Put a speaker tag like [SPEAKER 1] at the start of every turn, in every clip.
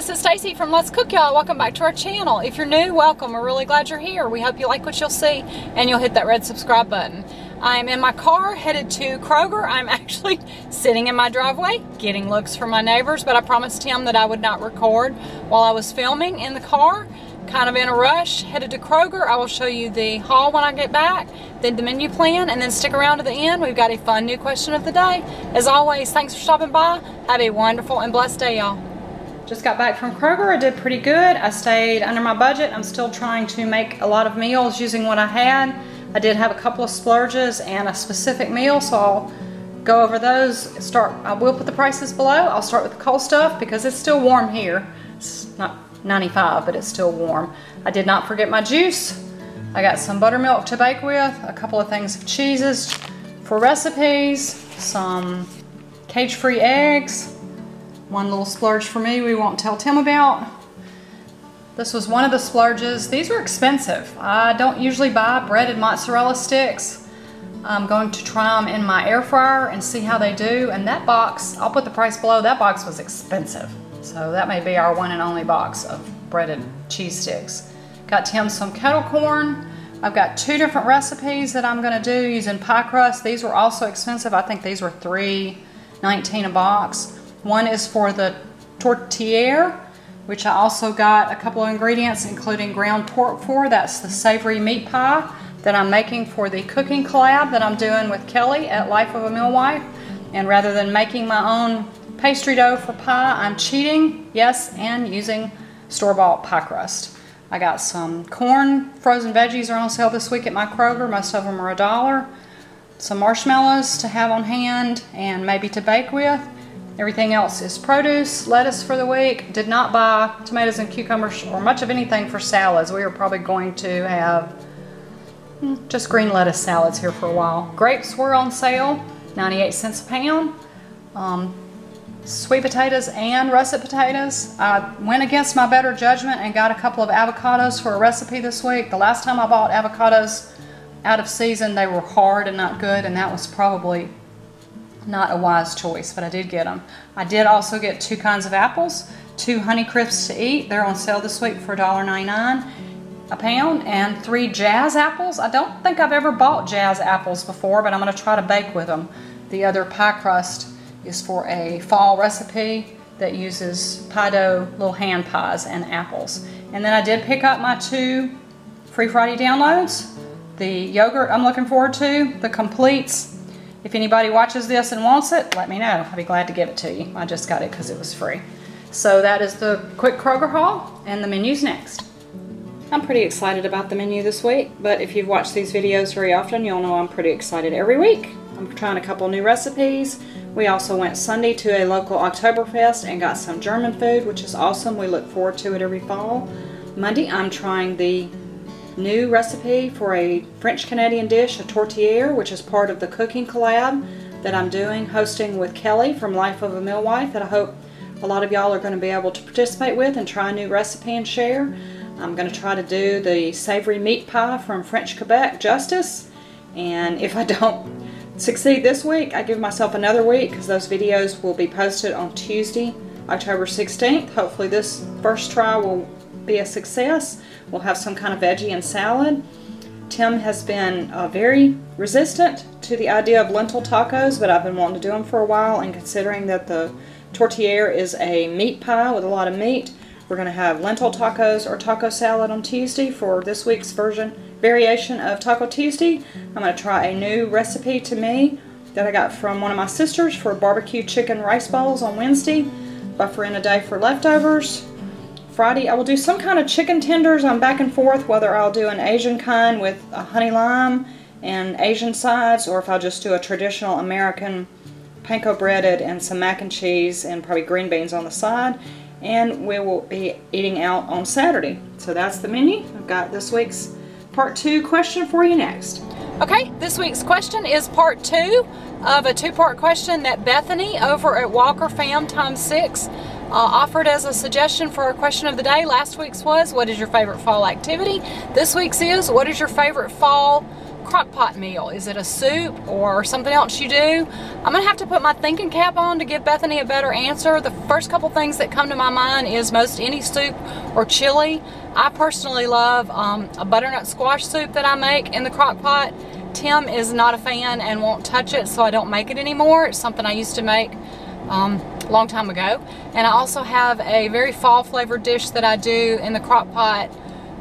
[SPEAKER 1] this is Stacy from Let's Cook Y'all. Welcome back to our channel. If you're new, welcome. We're really glad you're here. We hope you like what you'll see and you'll hit that red subscribe button. I'm in my car headed to Kroger. I'm actually sitting in my driveway getting looks from my neighbors, but I promised him that I would not record while I was filming in the car. Kind of in a rush, headed to Kroger. I will show you the haul when I get back, then the menu plan, and then stick around to the end. We've got a fun new question of the day. As always, thanks for stopping by. Have a wonderful and blessed day, y'all. Just got back from Kroger. I did pretty good. I stayed under my budget. I'm still trying to make a lot of meals using what I had. I did have a couple of splurges and a specific meal, so I'll go over those. I will put the prices below. I'll start with the cold stuff because it's still warm here. It's not 95, but it's still warm. I did not forget my juice. I got some buttermilk to bake with, a couple of things of cheeses for recipes, some cage-free eggs, one little splurge for me we won't tell Tim about. This was one of the splurges. These were expensive. I don't usually buy breaded mozzarella sticks. I'm going to try them in my air fryer and see how they do. And that box, I'll put the price below, that box was expensive. So that may be our one and only box of breaded cheese sticks. Got Tim some kettle corn. I've got two different recipes that I'm gonna do using pie crust. These were also expensive. I think these were $3.19 a box. One is for the tortilla, which I also got a couple of ingredients, including ground pork for. That's the savory meat pie that I'm making for the cooking collab that I'm doing with Kelly at Life of a Millwife. And rather than making my own pastry dough for pie, I'm cheating, yes, and using store-bought pie crust. I got some corn. Frozen veggies are on sale this week at my Kroger. Most of them are $1. Some marshmallows to have on hand and maybe to bake with. Everything else is produce, lettuce for the week. Did not buy tomatoes and cucumbers or much of anything for salads. We are probably going to have just green lettuce salads here for a while. Grapes were on sale, 98 cents a pound. Sweet potatoes and russet potatoes. I went against my better judgment and got a couple of avocados for a recipe this week. The last time I bought avocados out of season, they were hard and not good, and that was probably not a wise choice, but I did get them. I did also get two kinds of apples, 2 Honey Crisps to eat. They're on sale this week for $1.99 a pound, and 3 Jazz apples. I don't think I've ever bought Jazz apples before, but I'm going to try to bake with them. The other pie crust is for a fall recipe that uses pie dough, little hand pies, and apples. And then I did pick up my 2 Free Friday downloads. The yogurt I'm looking forward to, the Completes. If anybody watches this and wants it, let me know. I'd be glad to give it to you. I just got it because it was free. So that is the quick Kroger haul, and the menu's next. I'm pretty excited about the menu this week, but if you've watched these videos very often, you'll know I'm pretty excited every week. I'm trying a couple new recipes. We also went Sunday to a local Oktoberfest and got some German food, which is awesome. We look forward to it every fall. Monday, I'm trying the new recipe for a French Canadian dish, a tortilla, which is part of the cooking collab that I'm doing, hosting with Kelly from Life of a Millwife, that I hope a lot of y'all are going to be able to participate with and try a new recipe and share. I'm going to try to do the savory meat pie from French Quebec justice, and if I don't succeed this week, I give myself another week because those videos will be posted on Tuesday, October 16th. Hopefully this first try will be a success. We'll have some kind of veggie and salad. Tim has been very resistant to the idea of lentil tacos, but I've been wanting to do them for a while, and considering that the tortilla is a meat pie with a lot of meat, we're going to have lentil tacos or taco salad on Tuesday for this week's variation of Taco Tuesday. I'm going to try a new recipe to me that I got from one of my sisters for barbecue chicken rice bowls on Wednesday. Buffer in a day for leftovers. Friday, I will do some kind of chicken tenders. I'm back and forth whether I'll do an Asian kind with a honey lime and Asian sides, or if I'll just do a traditional American panko breaded and some mac and cheese and probably green beans on the side. And we will be eating out on Saturday. So that's the menu. I've got this week's part 2 question for you next. Okay, this week's question is part 2 of a 2-part question that Bethany over at Walker Fam ×6 offered as a suggestion for our question of the day. Last week's was, what is your favorite fall activity? This week's is, what is your favorite fall crock pot meal? Is it a soup or something else you do? I'm gonna have to put my thinking cap on to give Bethany a better answer. The first couple things that come to my mind is most any soup or chili. I personally love a butternut squash soup that I make in the crock pot. Tim is not a fan and won't touch it, so I don't make it anymore. It's something I used to make a long time ago. And I also have a very fall flavored dish that I do in the crock pot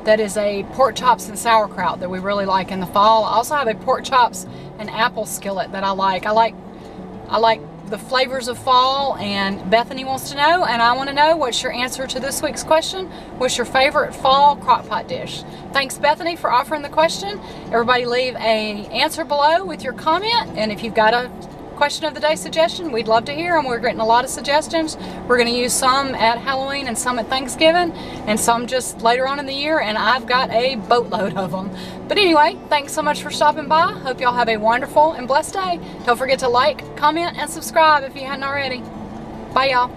[SPEAKER 1] that is a pork chops and sauerkraut that we really like in the fall. I also have a pork chops and apple skillet that I like. I like the flavors of fall, and Bethany wants to know, and I want to know, what's your answer to this week's question? What's your favorite fall crock pot dish? Thanks, Bethany, for offering the question. Everybody leave a answer below with your comment, and if you've got a question of the day suggestion, we'd love to hear them. We're getting a lot of suggestions. We're going to use some at Halloween and some at Thanksgiving and some just later on in the year, and I've got a boatload of them. But anyway, thanks so much for stopping by. Hope y'all have a wonderful and blessed day. Don't forget to like, comment, and subscribe if you hadn't already. Bye, y'all.